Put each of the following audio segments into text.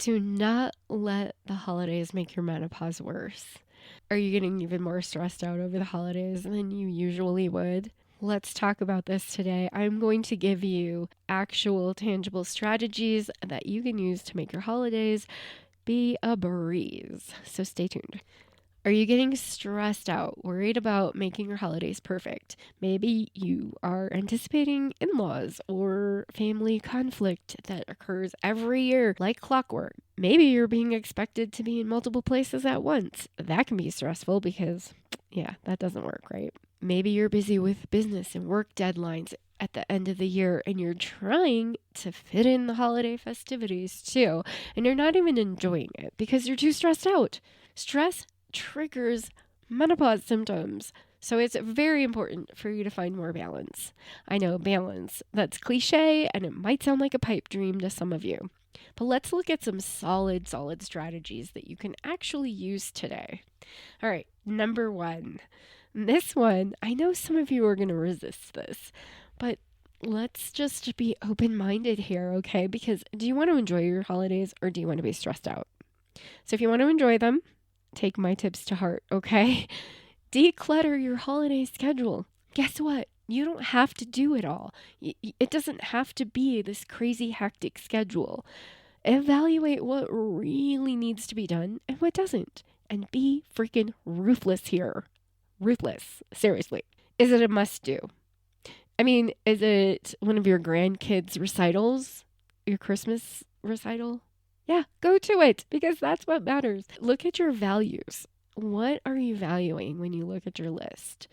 to not let the holidays make your menopause worse. Are you getting even more stressed out over the holidays than you usually would? Let's talk about this today. I'm going to give you actual tangible strategies that you can use to make your holidays be a breeze. So stay tuned. Are you getting stressed out, worried about making your holidays perfect? Maybe you are anticipating in-laws or family conflict that occurs every year like clockwork. Maybe you're being expected to be in multiple places at once. That can be stressful because, that doesn't work, right? Maybe you're busy with business and work deadlines at the end of the year and you're trying to fit in the holiday festivities too, and you're not even enjoying it because you're too stressed out. Stress triggers menopause symptoms. So it's very important for you to find more balance. I know balance, that's cliche and it might sound like a pipe dream to some of you. But let's look at some solid strategies that you can actually use today. All right, number 1. This one, I know some of you are going to resist this, but let's just be open-minded here, okay? Because do you want to enjoy your holidays or do you want to be stressed out? So if you want to enjoy them, take my tips to heart, okay? Declutter your holiday schedule. Guess what? You don't have to do it all. It doesn't have to be this crazy hectic schedule. Evaluate what really needs to be done and what doesn't. And be freaking ruthless here. Ruthless. Seriously. Is it a must do? I mean, is it one of your grandkids' recitals? Your Christmas recital? Yeah, go to it because that's what matters. Look at your values. What are you valuing when you look at your list?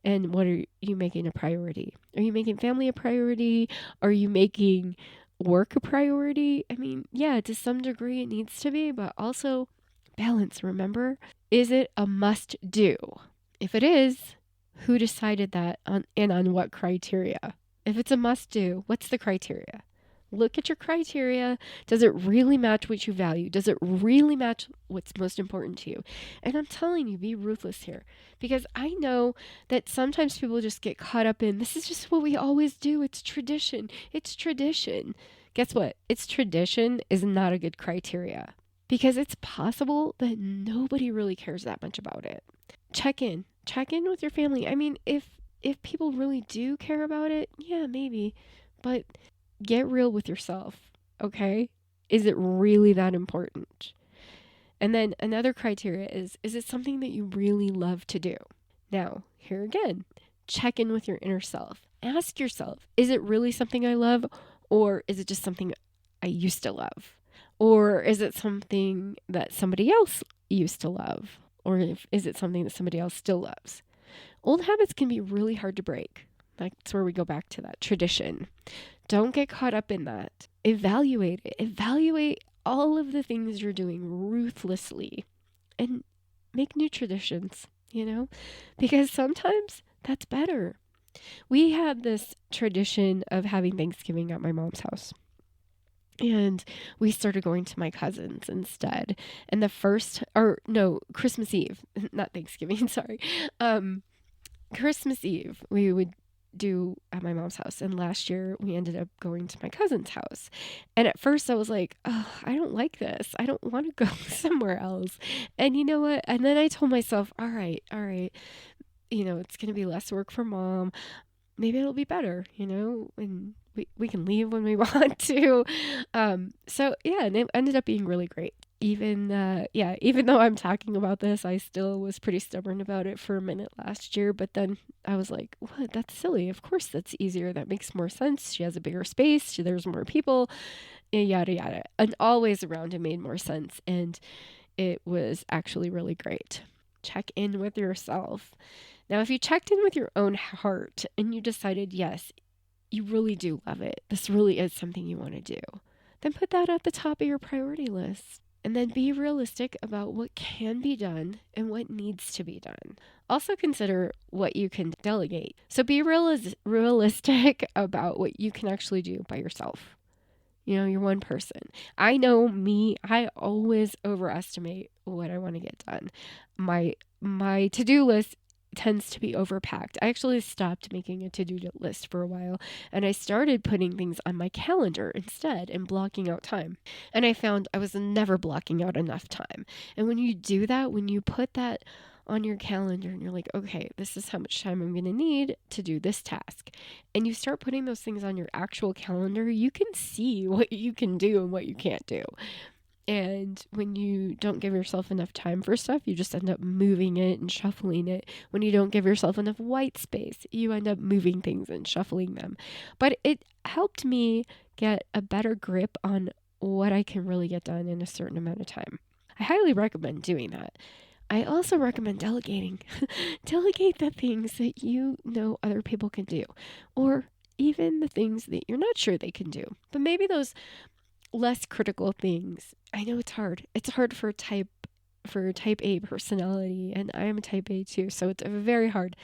And what are you making a priority? Are you making family a priority? Are you making work a priority? I mean, yeah, to some degree it needs to be, but also balance, remember? Is it a must do? If it is, who decided that and on what criteria? If it's a must do, what's the criteria? Look at your criteria. Does it really match what you value? Does it really match what's most important to you? And I'm telling you, be ruthless here. Because I know that sometimes people just get caught up in, this is just what we always do. It's tradition. It's tradition. Guess what? It's tradition is not a good criteria. Because it's possible that nobody really cares that much about it. Check in with your family. I mean, if people really do care about it, yeah, maybe. But get real with yourself, okay? Is it really that important? And then another criteria is it something that you really love to do? Now, here again, check in with your inner self. Ask yourself, is it really something I love? Or is it just something I used to love? Or is it something that somebody else used to love? Or is it something that somebody else still loves? Old habits can be really hard to break. That's where we go back to that tradition. Don't get caught up in that. Evaluate it. Evaluate all of the things you're doing ruthlessly and make new traditions, because sometimes that's better. We had this tradition of having Thanksgiving at my mom's house. And we started going to my cousin's instead. And Christmas Eve, not Thanksgiving, sorry. Christmas Eve, we would do at my mom's house. And last year we ended up going to my cousin's house. And at first I was like, oh, I don't like this. I don't want to go somewhere else. And you know what? And then I told myself, all right, it's going to be less work for mom. Maybe it'll be better, and we can leave when we want to. And it ended up being really great. Even though I'm talking about this, I still was pretty stubborn about it for a minute last year. But then I was like, what? That's silly. Of course that's easier. That makes more sense. She has a bigger space. There's more people, yada, yada. And always around it made more sense. And it was actually really great. Check in with yourself. Now, if you checked in with your own heart and you decided, yes, you really do love it, this really is something you want to do, then put that at the top of your priority list. And then be realistic about what can be done and what needs to be done. Also consider what you can delegate. So be realistic about what you can actually do by yourself. You're one person. I know me, I always overestimate what I want to get done. My to-do list tends to be overpacked. I actually stopped making a to-do list for a while, and I started putting things on my calendar instead and blocking out time. And I found I was never blocking out enough time. And when you do that, when you put that on your calendar and you're like, okay, this is how much time I'm going to need to do this task, and you start putting those things on your actual calendar, you can see what you can do and what you can't do. And when you don't give yourself enough time for stuff, you just end up moving it and shuffling it. When you don't give yourself enough white space, you end up moving things and shuffling them. But it helped me get a better grip on what I can really get done in a certain amount of time. I highly recommend doing that. I also recommend delegating. Delegate the things that you know other people can do, or even the things that you're not sure they can do. But maybe those less critical things. I know it's hard. It's hard for type A personality, and I am a type A too, so it's very hard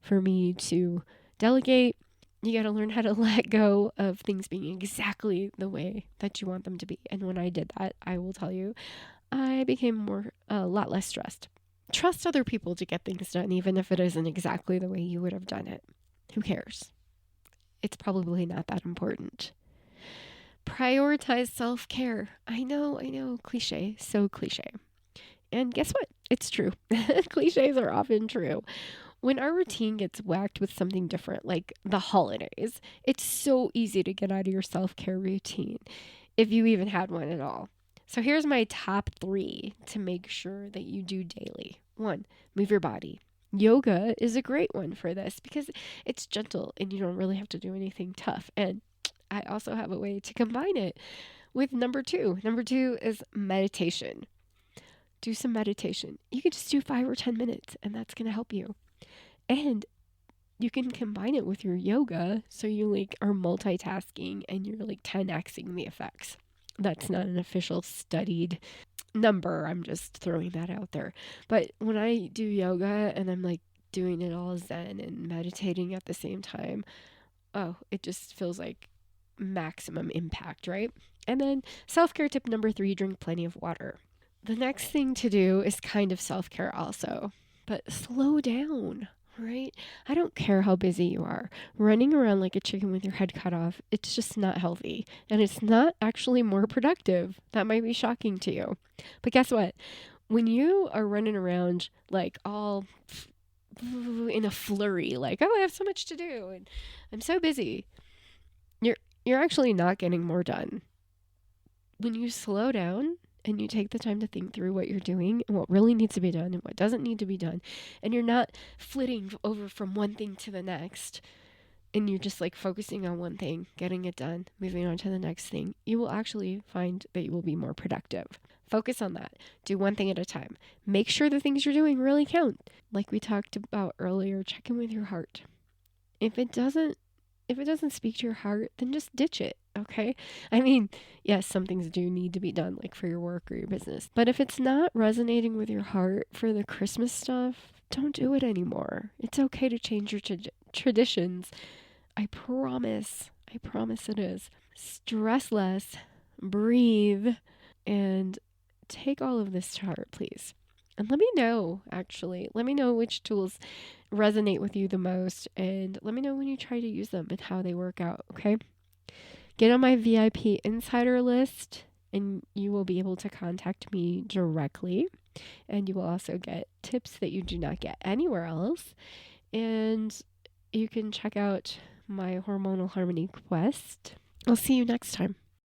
for me to delegate. You got to learn how to let go of things being exactly the way that you want them to be. And when I did that, I will tell you, I became a lot less stressed. Trust other people to get things done, even if it isn't exactly the way you would have done it. Who cares? It's probably not that important. Prioritize self-care. I know, cliche, so cliche. And guess what? It's true. Cliches are often true. When our routine gets whacked with something different, like the holidays, it's so easy to get out of your self-care routine, if you even had one at all. So here's my top 3 to make sure that you do daily. 1, move your body. Yoga is a great one for this because it's gentle and you don't really have to do anything tough. And I also have a way to combine it with number 2. Number 2 is meditation. Do some meditation. You can just do 5 or 10 minutes and that's going to help you. And you can combine it with your yoga so you are multitasking and you're 10xing the effects. That's not an official studied number. I'm just throwing that out there. But when I do yoga and I'm doing it all zen and meditating at the same time, it just feels like maximum impact, right? And then self-care tip number 3, drink plenty of water. The next thing to do is kind of self-care also, but slow down, right? I don't care how busy you are. Running around like a chicken with your head cut off, it's just not healthy. And it's not actually more productive. That might be shocking to you. But guess what? When you are running around all in a flurry, I have so much to do and I'm so busy, you're actually not getting more done. When you slow down and you take the time to think through what you're doing and what really needs to be done and what doesn't need to be done, and you're not flitting over from one thing to the next, and you're just focusing on one thing, getting it done, moving on to the next thing, you will actually find that you will be more productive. Focus on that. Do one thing at a time. Make sure the things you're doing really count. Like we talked about earlier, check in with your heart. If it doesn't speak to your heart, then just ditch it, okay? I mean, yes, some things do need to be done, for your work or your business. But if it's not resonating with your heart for the Christmas stuff, don't do it anymore. It's okay to change your traditions. I promise it is. Stress less, breathe, and take all of this to heart, please. And let me know, actually. Let me know which tools resonate with you the most. And let me know when you try to use them and how they work out, okay? Get on my VIP insider list and you will be able to contact me directly. And you will also get tips that you do not get anywhere else. And you can check out my hormonal harmony quest. I'll see you next time.